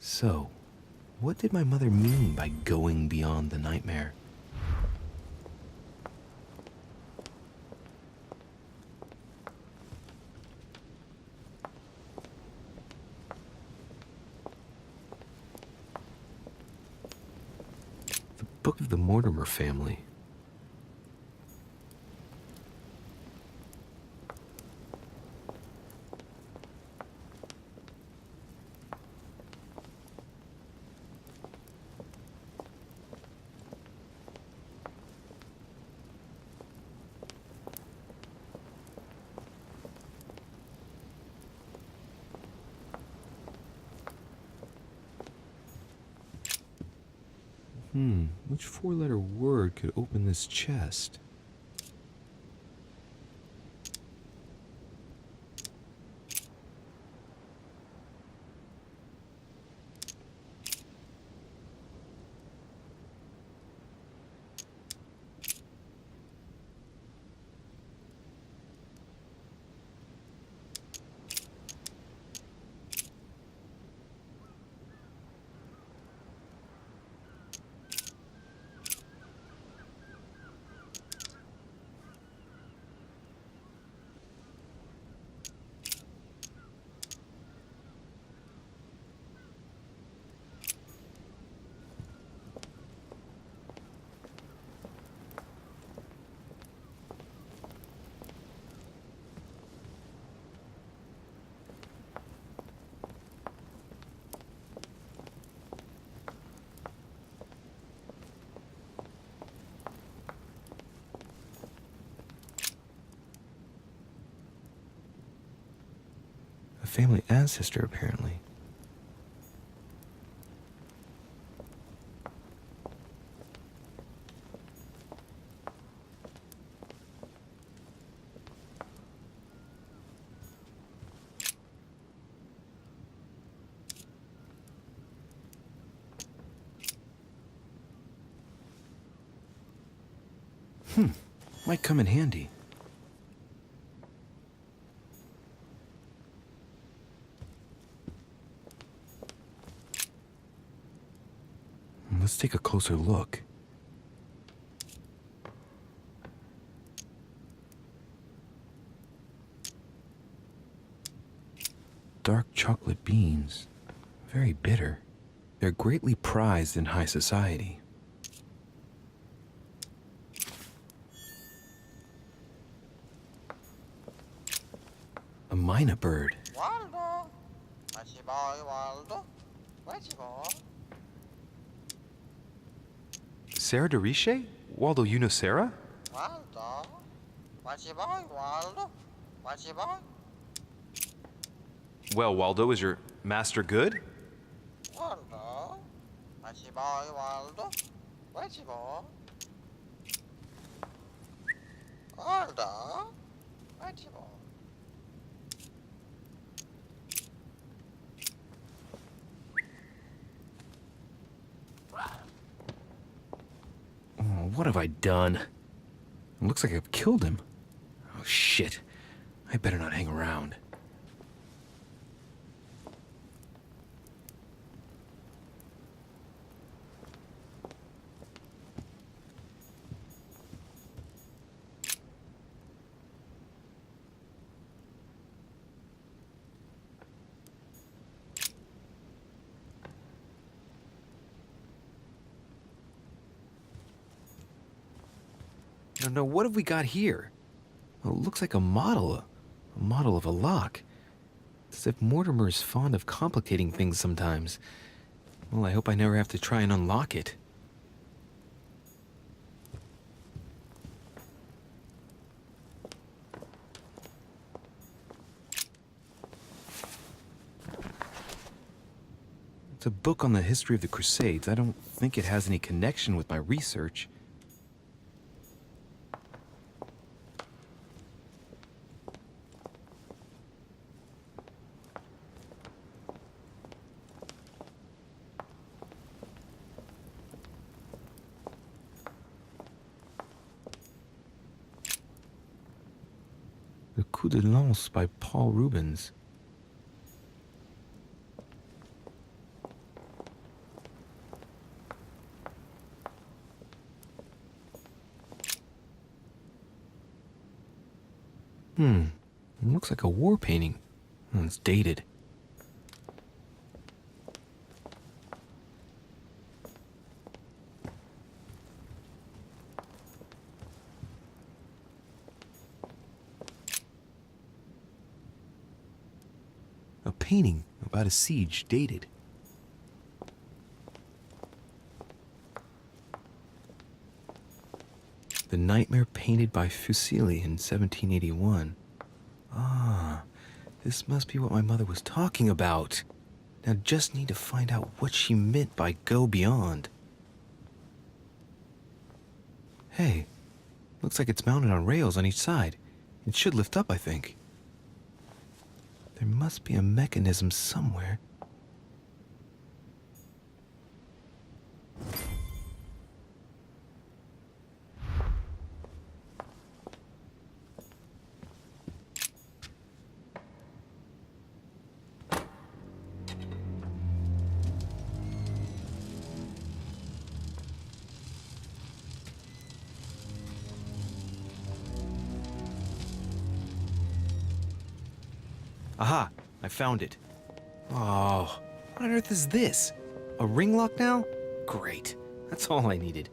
So, what did my mother mean by going beyond the nightmare? The Book of the Mortimer Family. Which four-letter word could open this chest? A family ancestor, apparently. Might come in handy. Let's take a closer look. Dark chocolate beans. Very bitter. They're greatly prized in high society. A myna bird. Waldo, watchy boy, Waldo, watchy boy. Sarah Deriche? Waldo, you know Sarah? Waldo, watchy boy, Waldo, watchy boy. Well, Waldo, is your master good? Waldo, watchy boy, Waldo, watchy boy. Waldo, watchy boy. Oh, what have I done? It looks like I've killed him. Oh, shit. I better not hang around. No, what have we got here? Well, it looks like a model of a lock. It's as if Mortimer is fond of complicating things sometimes. Well, I hope I never have to try and unlock it. It's a book on the history of the Crusades. I don't think it has any connection with my research. The Coup de Lance by Paul Rubens. It looks like a war painting. Oh, it's dated. A painting about a siege, dated. The Nightmare painted by Fuseli in 1781. Ah, this must be what my mother was talking about. Now just need to find out what she meant by go beyond. Hey, looks like it's mounted on rails on each side. It should lift up, I think. There must be a mechanism somewhere. Aha! I found it. Oh, what on earth is this? A ring lock now? Great. That's all I needed.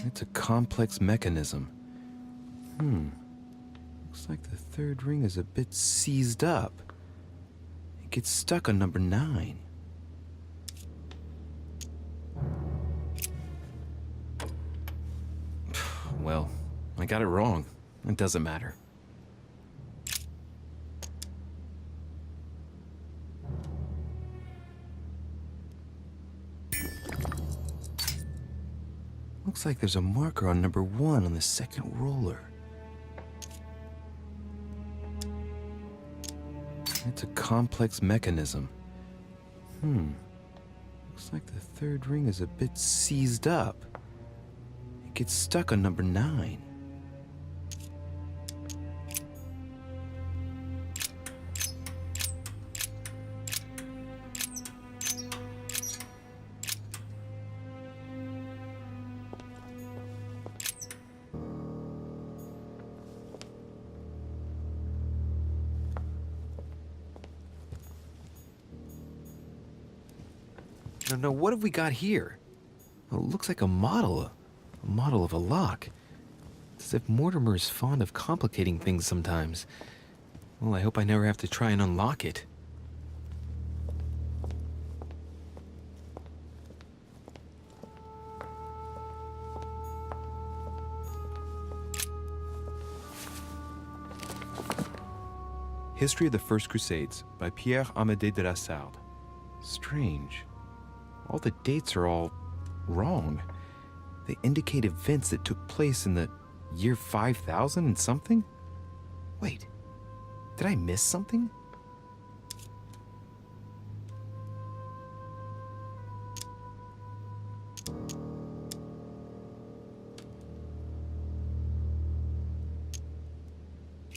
It's a complex mechanism. Looks like the third ring is a bit seized up. It gets stuck on number 9. Well, I got it wrong. It doesn't matter. Looks like there's a marker on number 1 on the second roller. It's a complex mechanism. Looks like the third ring is a bit seized up. It gets stuck on number 9. No, what have we got here? Oh, it looks like a model of a lock. It's as if Mortimer is fond of complicating things sometimes. Well, I hope I never have to try and unlock it. History of the First Crusades by Pierre Amédée de la Sarde. Strange. All the dates are all wrong. They indicate events that took place in the year 5000 and something? Wait, did I miss something?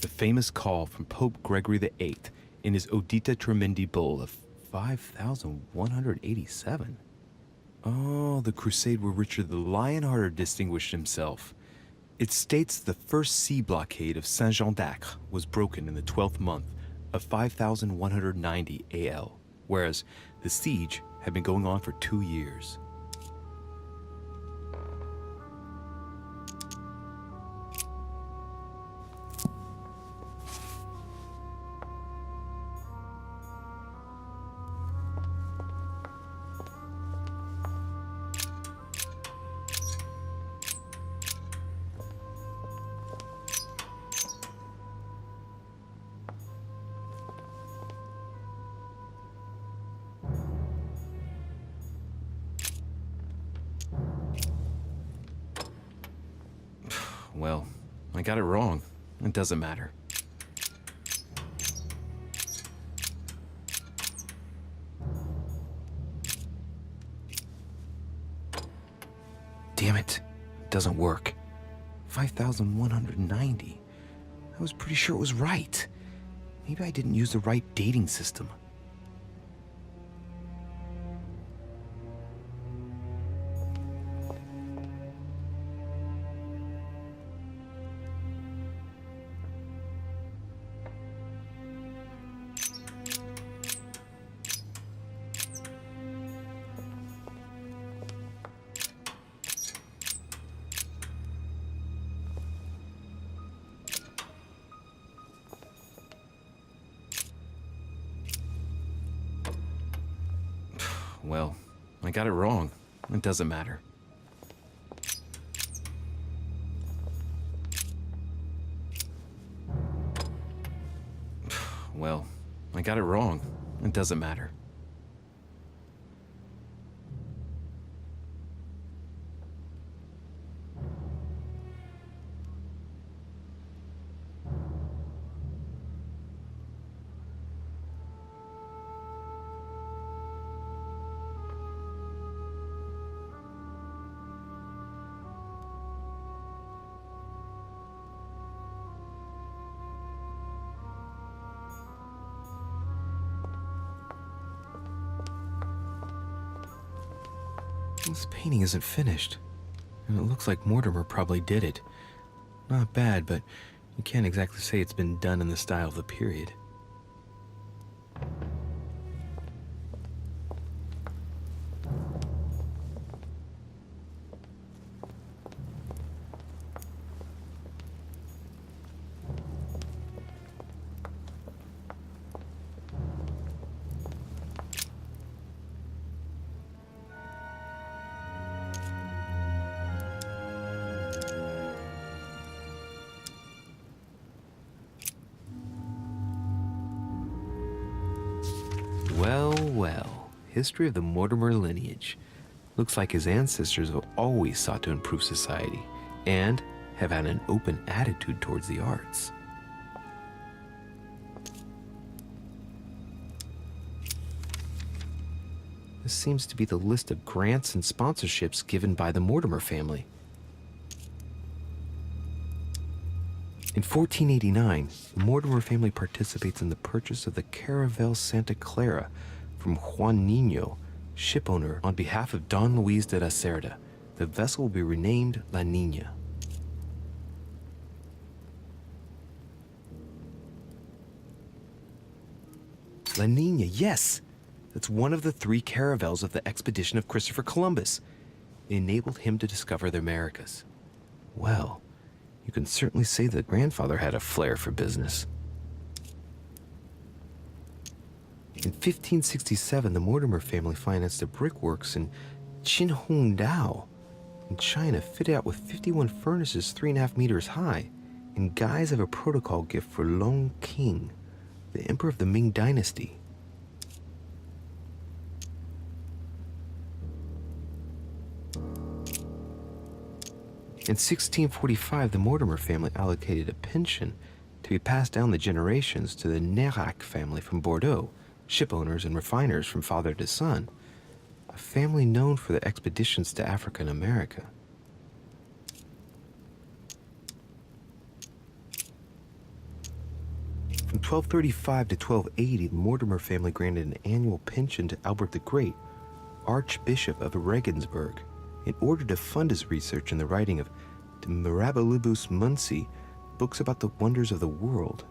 The famous call from Pope Gregory VIII in his Audita Tremendi Bull of 5187. Oh, the crusade where Richard the Lionhearted distinguished himself. It states the first sea blockade of Saint-Jean d'Acre was broken in the 12th month of 5190 AL, whereas the siege had been going on for 2 years. Well, I got it wrong. It doesn't matter. Damn it. It doesn't work. 5,190. I was pretty sure it was right. Maybe I didn't use the right dating system. Well, I got it wrong. It doesn't matter. Well, I got it wrong. It doesn't matter. This painting isn't finished, and it looks like Mortimer probably did it. Not bad, but you can't exactly say it's been done in the style of the period. Well, history of the Mortimer lineage. Looks like his ancestors have always sought to improve society and have had an open attitude towards the arts. This seems to be the list of grants and sponsorships given by the Mortimer family. In 1489, the Mortimer family participates in the purchase of the Caravel Santa Clara from Juan Niño, shipowner on behalf of Don Luis de la Cerda. The vessel will be renamed La Niña. La Niña, yes! That's one of the 3 caravels of the expedition of Christopher Columbus. It enabled him to discover the Americas. Well, you can certainly say that grandfather had a flair for business. In 1567, the Mortimer family financed a brickworks in Qinhongdao in China, fitted out with 51 furnaces 3.5 meters high, in guise of a protocol gift for Long King, the emperor of the Ming Dynasty. In 1645, the Mortimer family allocated a pension to be passed down the generations to the Nérac family from Bordeaux, shipowners and refiners from father to son, a family known for their expeditions to Africa and America. From 1235 to 1280, the Mortimer family granted an annual pension to Albert the Great, Archbishop of Regensburg, in order to fund his research in the writing of De Mirabilibus Munci, books about the wonders of the world.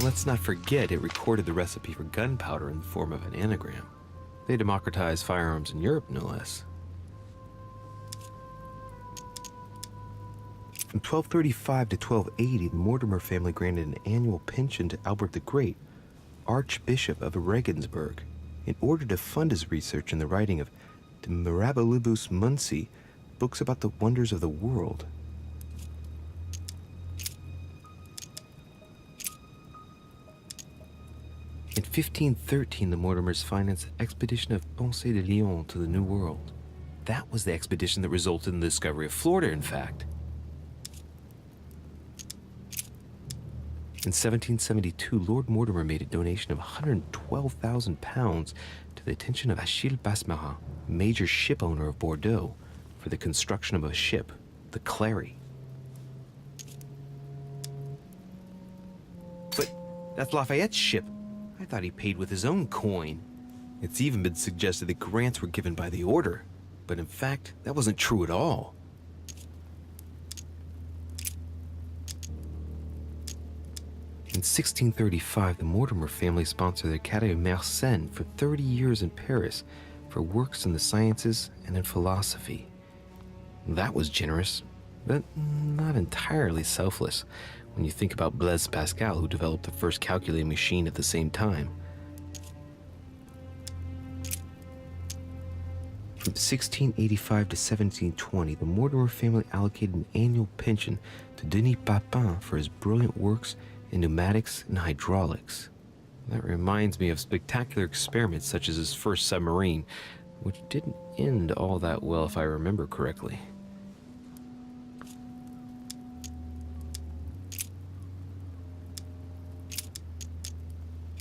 Let's not forget it recorded the recipe for gunpowder in the form of an anagram. They democratized firearms in Europe, no less. From 1235 to 1280, the Mortimer family granted an annual pension to Albert the Great, Archbishop of Regensburg, in order to fund his research in the writing of De Mirabilibus Munci, books about the wonders of the world. In 1513, the Mortimers financed the expedition of Ponce de Leon to the New World. That was the expedition that resulted in the discovery of Florida, in fact. In 1772, Lord Mortimer made a donation of £112,000 to the attention of Achille Basmarin, major ship owner of Bordeaux, for the construction of a ship, the Clary. But that's Lafayette's ship. I thought he paid with his own coin. It's even been suggested that grants were given by the order, but in fact, that wasn't true at all. In 1635, the Mortimer family sponsored the Académie Mersenne for 30 years in Paris for works in the sciences and in philosophy. That was generous, but not entirely selfless when you think about Blaise Pascal, who developed the first calculating machine at the same time. From 1685 to 1720, the Mortimer family allocated an annual pension to Denis Papin for his brilliant works in pneumatics and hydraulics. That reminds me of spectacular experiments such as his first submarine, which didn't end all that well if I remember correctly.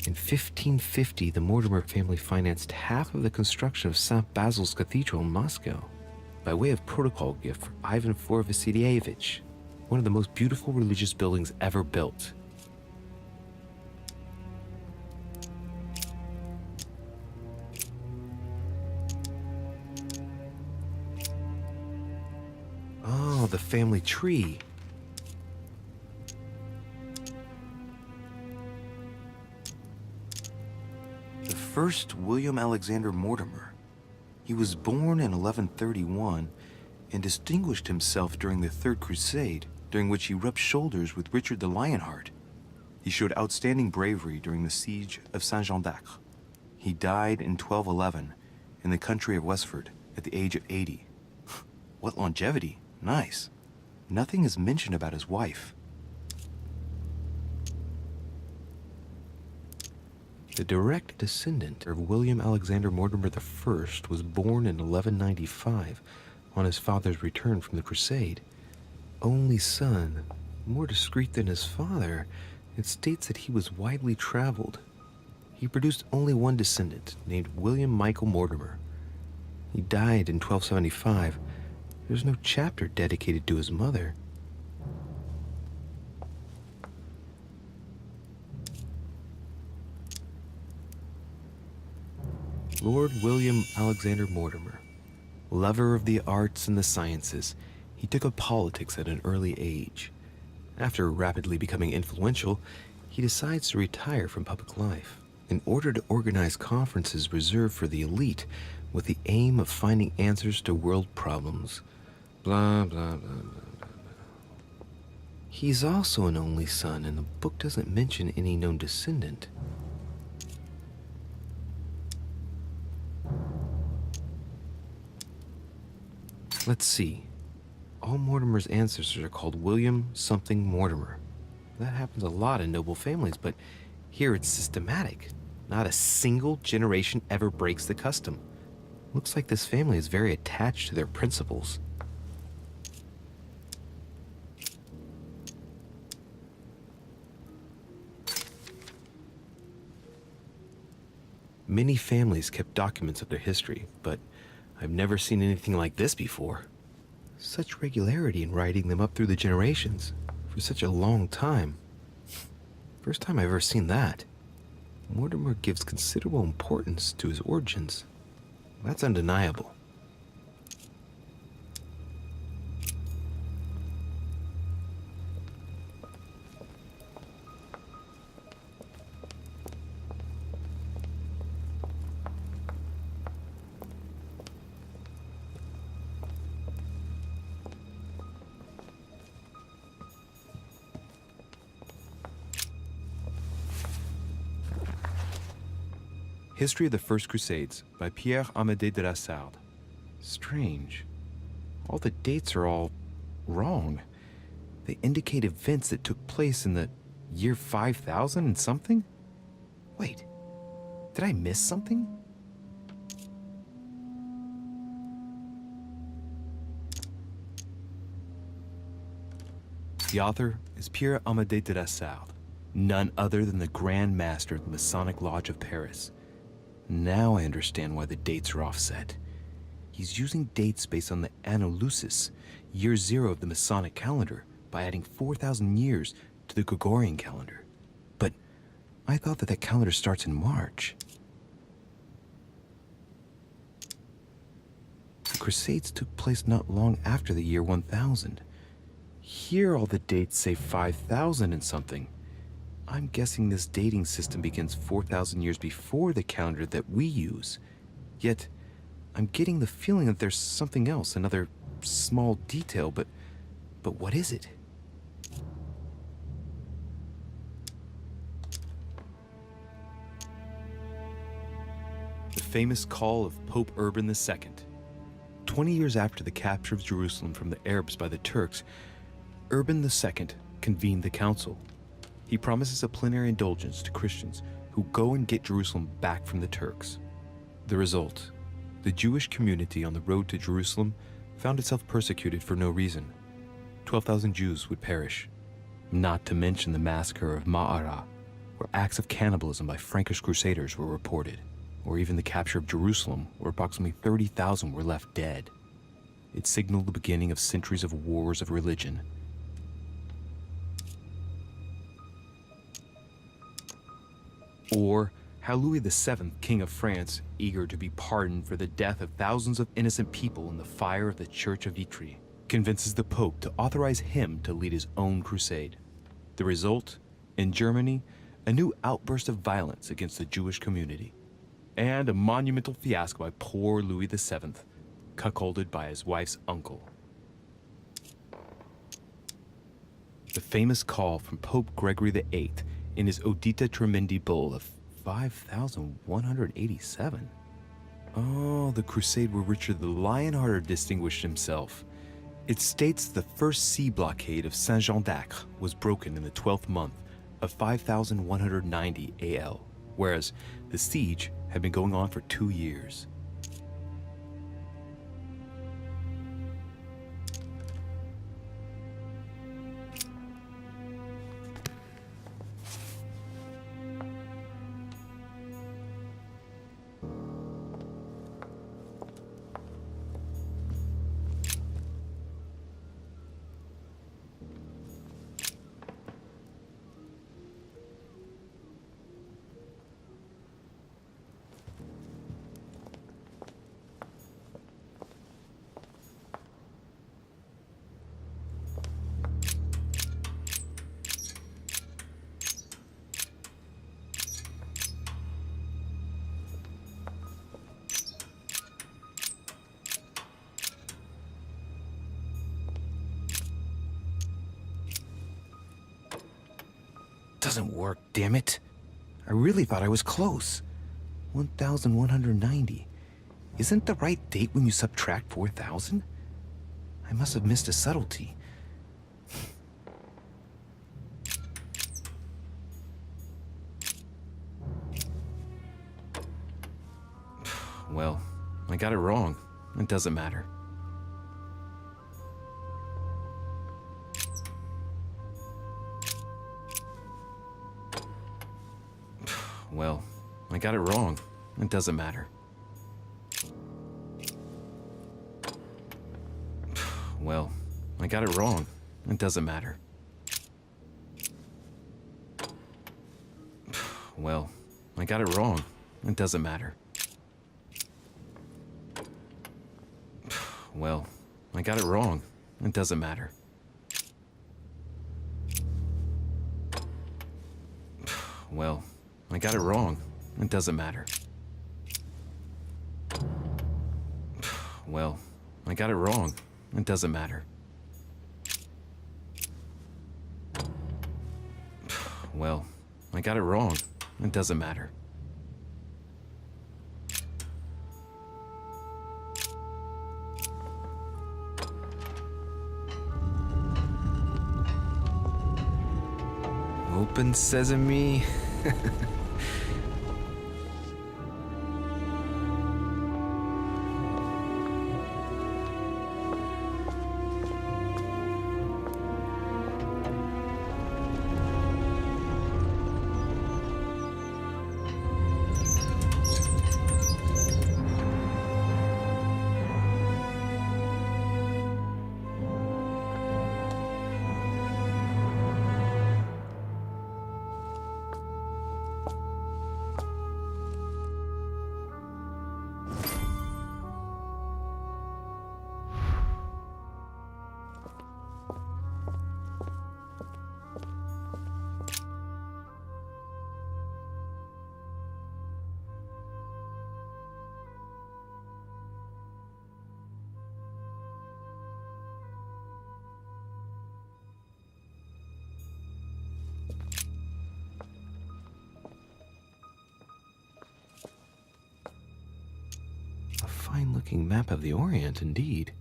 In 1550, the Mortimer family financed half of the construction of St. Basil's Cathedral in Moscow by way of protocol gift for Ivan IV Vasilievich, one of the most beautiful religious buildings ever built. Oh, the family tree. The first William Alexander Mortimer. He was born in 1131 and distinguished himself during the Third Crusade, during which he rubbed shoulders with Richard the Lionheart. He showed outstanding bravery during the siege of Saint-Jean d'Acre. He died in 1211 in the country of Westford at the age of 80. What longevity! Nice. Nothing is mentioned about his wife. The direct descendant of William Alexander Mortimer I was born in 1195 on his father's return from the crusade. Only son, more discreet than his father, it states that he was widely traveled. He produced only one descendant, named William Michael Mortimer. He died in 1275. There's no chapter dedicated to his mother. Lord William Alexander Mortimer, lover of the arts and the sciences, he took up politics at an early age. After rapidly becoming influential, he decides to retire from public life in order to organize conferences reserved for the elite with the aim of finding answers to world problems. Blah, blah, blah, blah, blah, blah. He's also an only son, and the book doesn't mention any known descendant. Let's see. All Mortimer's ancestors are called William something Mortimer. That happens a lot in noble families, but here it's systematic. Not a single generation ever breaks the custom. Looks like this family is very attached to their principles. Many families kept documents of their history, but I've never seen anything like this before. Such regularity in writing them up through the generations for such a long time. First time I've ever seen that. Mortimer gives considerable importance to his origins. That's undeniable. History of the First Crusades by Pierre Amédée de la Sarde. Strange. All the dates are all wrong. They indicate events that took place in the year 5000 and something? Wait, did I miss something? The author is Pierre Amédée de la Salle, none other than the Grand Master of the Masonic Lodge of Paris. Now I understand why the dates are offset. He's using dates based on the Anno Lucis, year zero of the Masonic calendar, by adding 4,000 years to the Gregorian calendar. But I thought that calendar starts in March. The Crusades took place not long after the year 1000. Here all the dates say 5,000 and something. I'm guessing this dating system begins 4,000 years before the calendar that we use. Yet, I'm getting the feeling that there's something else, another small detail, but what is it? The famous call of Pope Urban II. 20 years after the capture of Jerusalem from the Arabs by the Turks, Urban II convened the council. He promises a plenary indulgence to Christians who go and get Jerusalem back from the Turks. The result: the Jewish community on the road to Jerusalem found itself persecuted for no reason. 12,000 Jews would perish, not to mention the massacre of Ma'ara, where acts of cannibalism by Frankish crusaders were reported, or even the capture of Jerusalem, where approximately 30,000 were left dead. It signaled the beginning of centuries of wars of religion. Or how Louis VII, King of France, eager to be pardoned for the death of thousands of innocent people in the fire of the Church of Vitry, convinces the Pope to authorize him to lead his own crusade. The result? In Germany, a new outburst of violence against the Jewish community, and a monumental fiasco by poor Louis VII, cuckolded by his wife's uncle. The famous call from Pope Gregory VIII in his Audita Tremendi bull of 5,187. Oh, the crusade where Richard the Lionhearted distinguished himself. It states the first sea blockade of Saint-Jean d'Acre was broken in the 12th month of 5,190 AL, whereas the siege had been going on for 2 years. Doesn't work, damn it. I really thought I was close. 1,190. Isn't the right date when you subtract 4,000? I must have missed a subtlety. Well, I got it wrong. It doesn't matter. Well, I got it wrong. It doesn't matter. Well, I got it wrong. It doesn't matter. Well, I got it wrong. It doesn't matter. Well, I got it wrong. It doesn't matter. Well, I got it wrong. It doesn't matter. Well, I got it wrong. It doesn't matter. Well, I got it wrong. It doesn't matter. Open sesame. Good-looking map of the Orient, indeed.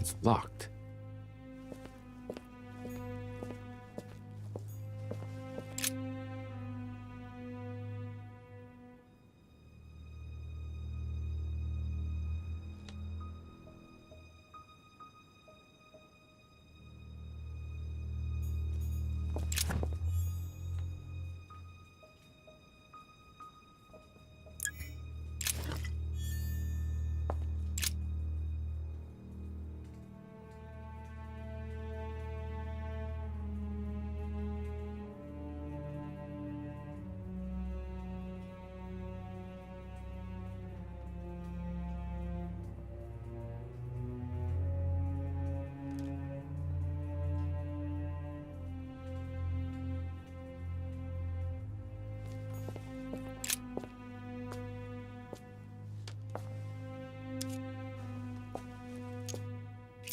It's locked.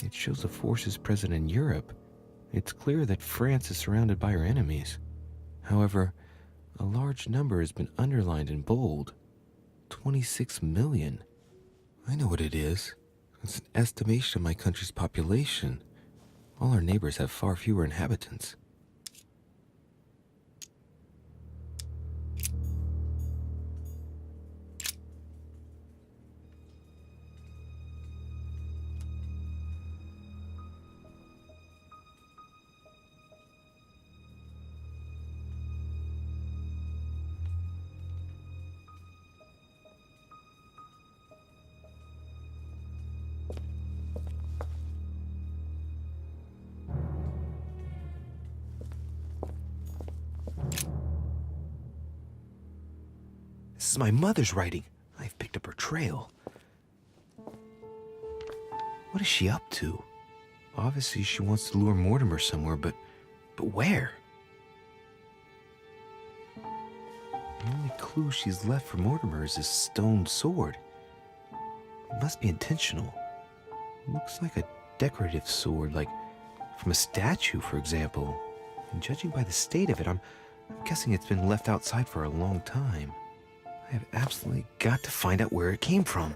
It shows the forces present in Europe. It's clear that France is surrounded by her enemies. However, a large number has been underlined in bold. 26 million. I know what it is. It's an estimation of my country's population. All our neighbors have far fewer inhabitants. This is my mother's writing. I've picked up her trail. What is she up to? Obviously, she wants to lure Mortimer somewhere, but where? The only clue she's left for Mortimer is this stone sword. It must be intentional. It looks like a decorative sword, like from a statue, for example. And judging by the state of it, I'm guessing it's been left outside for a long time. I have absolutely got to find out where it came from.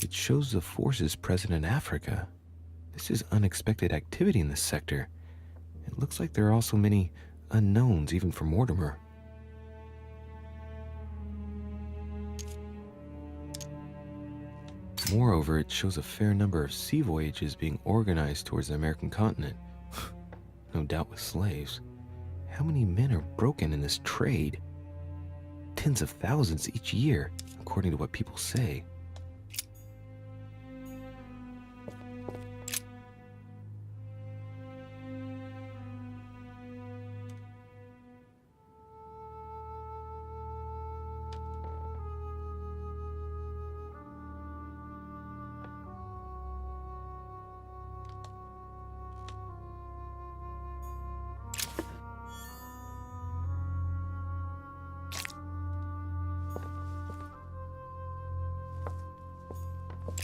It shows the forces present in Africa. This is unexpected activity in this sector. It looks like there are also many unknowns even for Mortimer. Moreover, it shows a fair number of sea voyages being organized towards the American continent. No doubt with slaves. How many men are broken in this trade? Tens of thousands each year, according to what people say.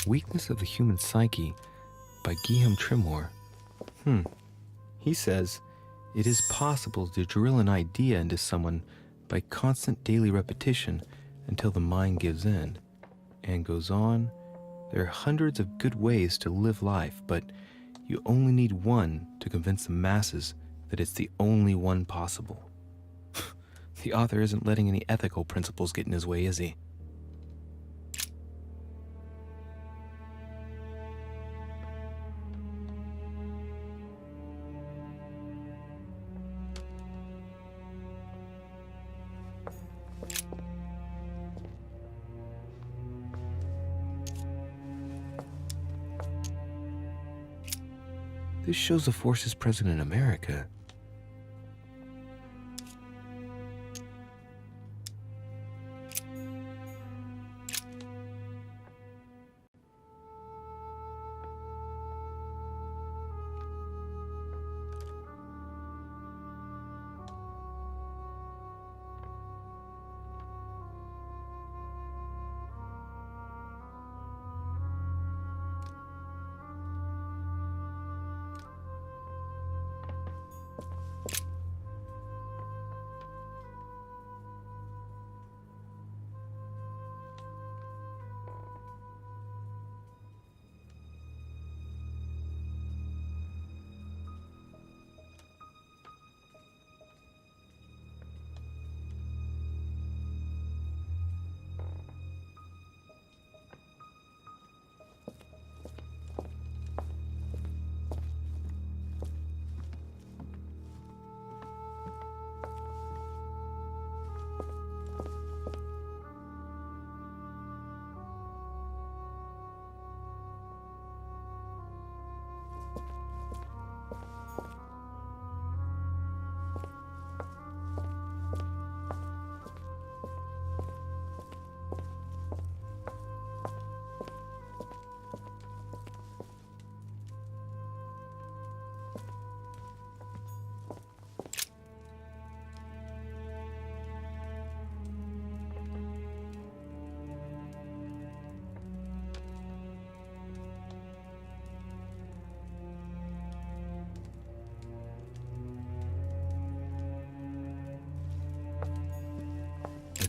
Weakness of the Human Psyche by Guillaume Trimore. He says, it is possible to drill an idea into someone by constant daily repetition until the mind gives in. And goes on, there are hundreds of good ways to live life, but you only need one to convince the masses that it's the only one possible. The author isn't letting any ethical principles get in his way, is he? This shows the forces present in America.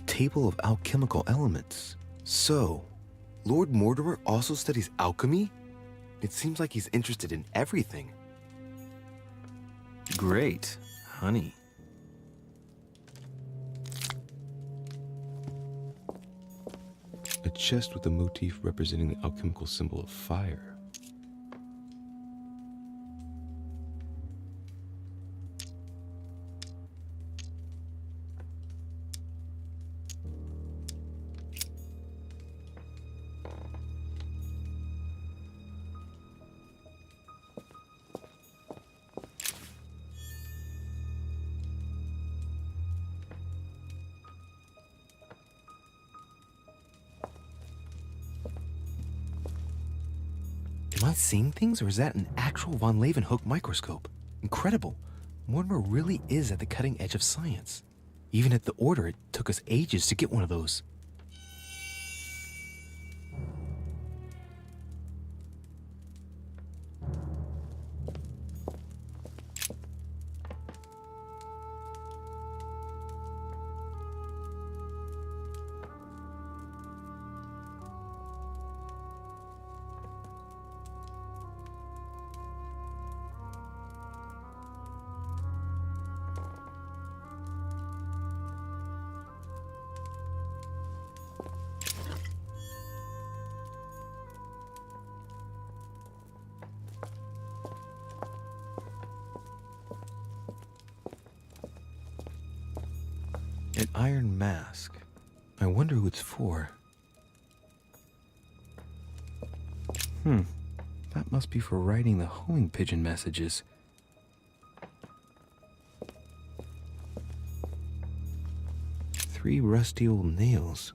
Table of alchemical elements. So, Lord Mortimer also studies alchemy? It seems like he's interested in everything. Great, honey. A chest with a motif representing the alchemical symbol of fire. Am I seeing things, or is that an actual von Leeuwenhoek microscope? Incredible. Mortimer really is at the cutting edge of science. Even at the Order, it took us ages to get one of those. An iron mask. I wonder who it's for. That must be for writing the homing pigeon messages. Three rusty old nails.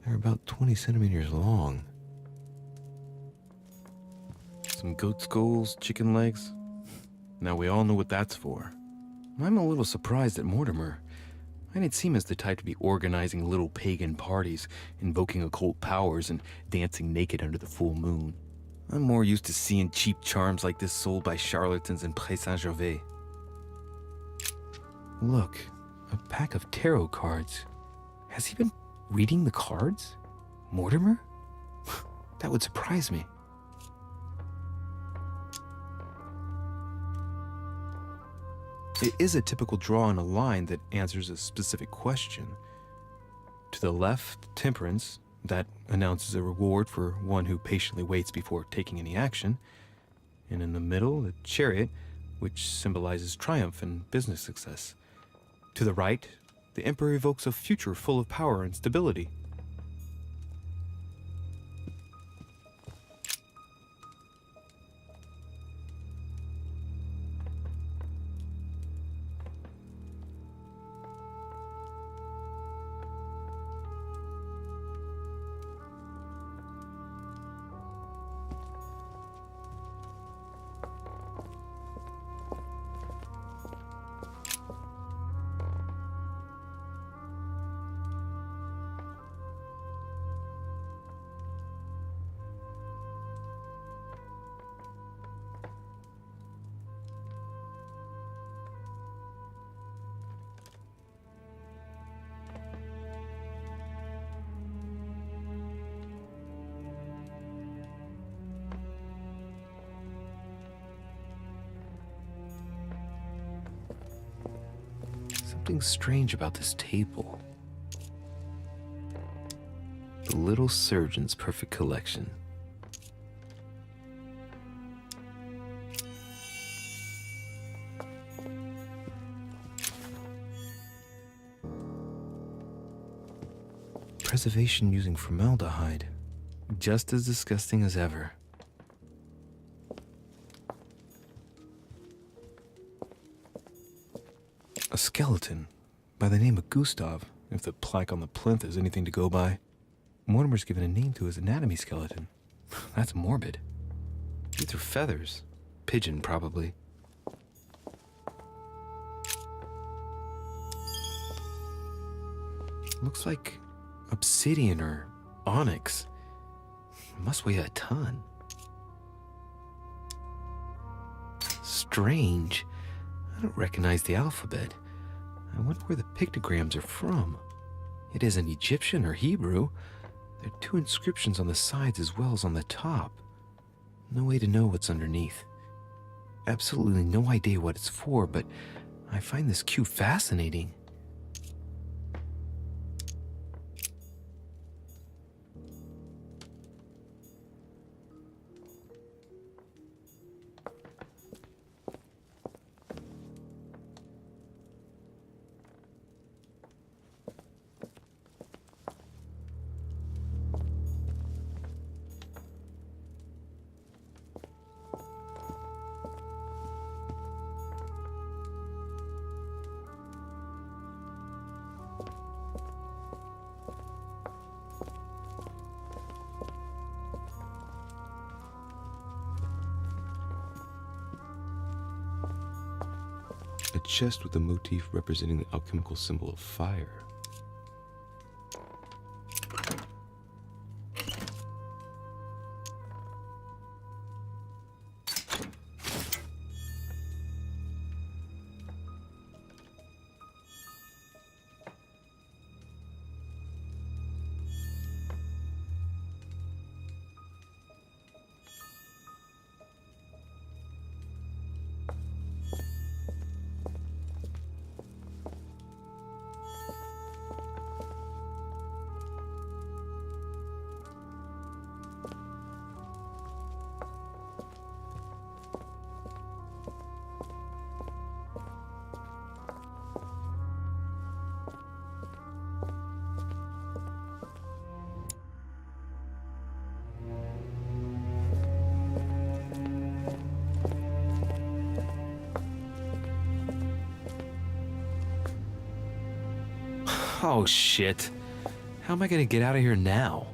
They're about 20 centimeters long. Some goat skulls, chicken legs. Now we all know what that's for. I'm a little surprised at Mortimer. I didn't seem as the type to be organizing little pagan parties, invoking occult powers, and dancing naked under the full moon. I'm more used to seeing cheap charms like this sold by charlatans in Pré Saint-Gervais. Look, a pack of tarot cards. Has he been reading the cards? Mortimer? That would surprise me. It is a typical draw on a line that answers a specific question. To the left, Temperance, that announces a reward for one who patiently waits before taking any action. And in the middle, the Chariot, which symbolizes triumph and business success. To the right, the Emperor evokes a future full of power and stability. Something strange about this table. The Little Surgeon's Perfect Collection. Preservation using formaldehyde. Just as disgusting as ever. A skeleton by the name of Gustav, if the plaque on the plinth is anything to go by. Mortimer's given a name to his anatomy skeleton. That's morbid. These are feathers. Pigeon, probably. Looks like obsidian or onyx. Must weigh a ton. Strange. I don't recognize the alphabet. I wonder where the pictograms are from. It isn't Egyptian or Hebrew. There are two inscriptions on the sides as well as on the top. No way to know what's underneath. Absolutely no idea what it's for, but I find this cue fascinating. A chest with a motif representing the alchemical symbol of fire. Oh shit. How am I gonna get out of here now?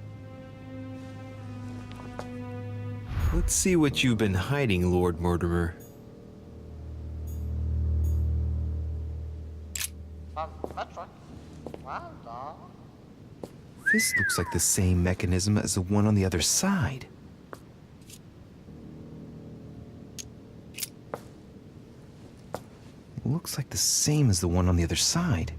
Let's see what you've been hiding, Lord Mortimer. That's right. This looks like the same mechanism as the one on the other side. Looks like the same as the one on the other side.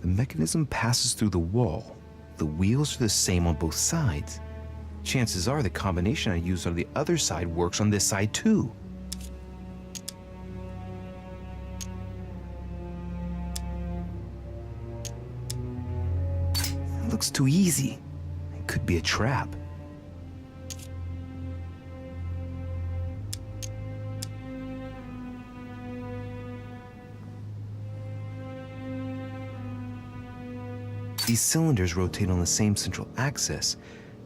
The mechanism passes through the wall. The wheels are the same on both sides. Chances are the combination I used on the other side works on this side too. It looks too easy. It could be a trap. These cylinders rotate on the same central axis,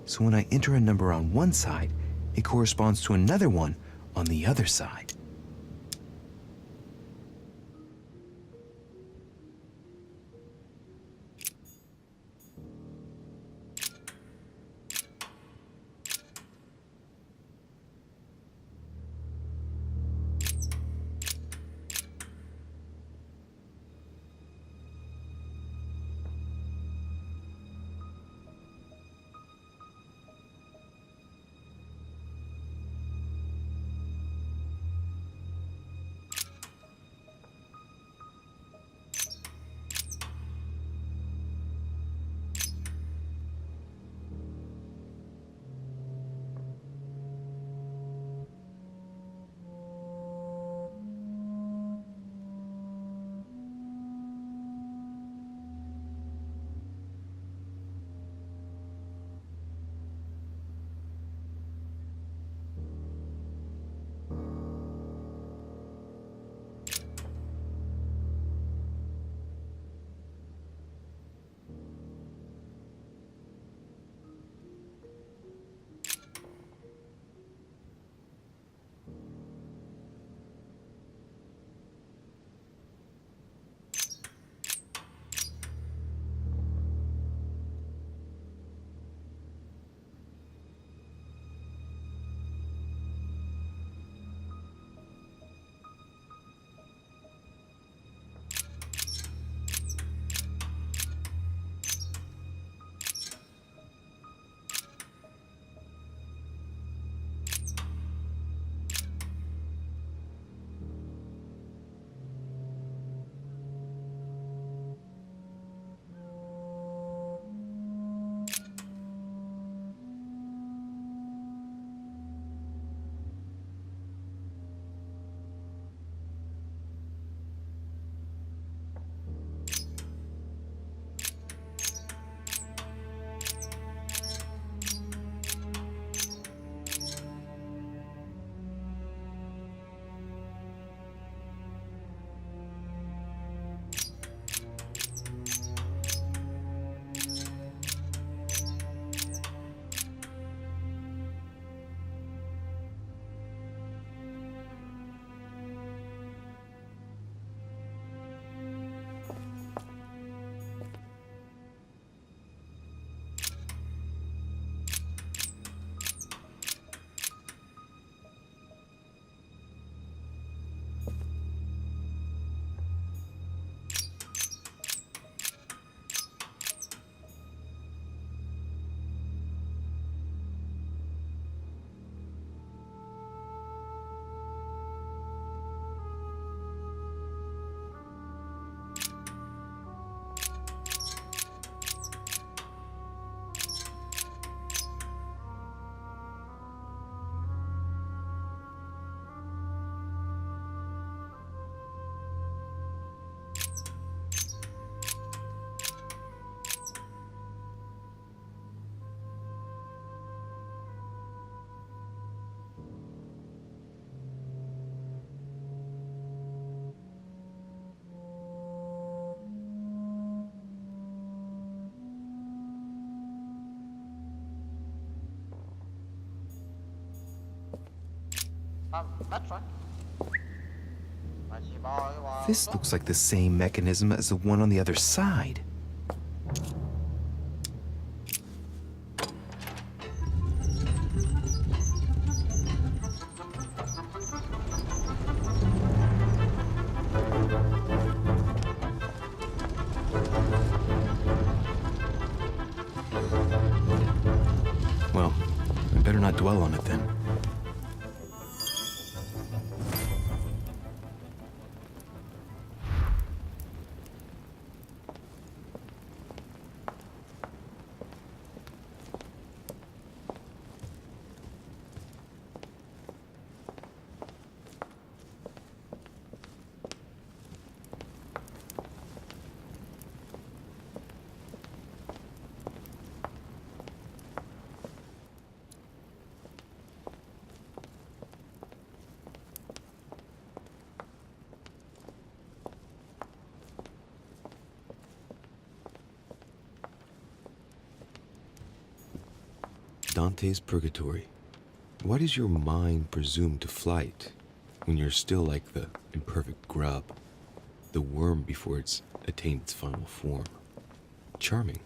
so when I enter a number on one side, it corresponds to another one on the other side. That's right. This looks like the same mechanism as the one on the other side. Better not dwell on it then. Dante's Purgatory. Why does your mind presume to flight when you're still like the imperfect grub, the worm before it's attained its final form? Charming.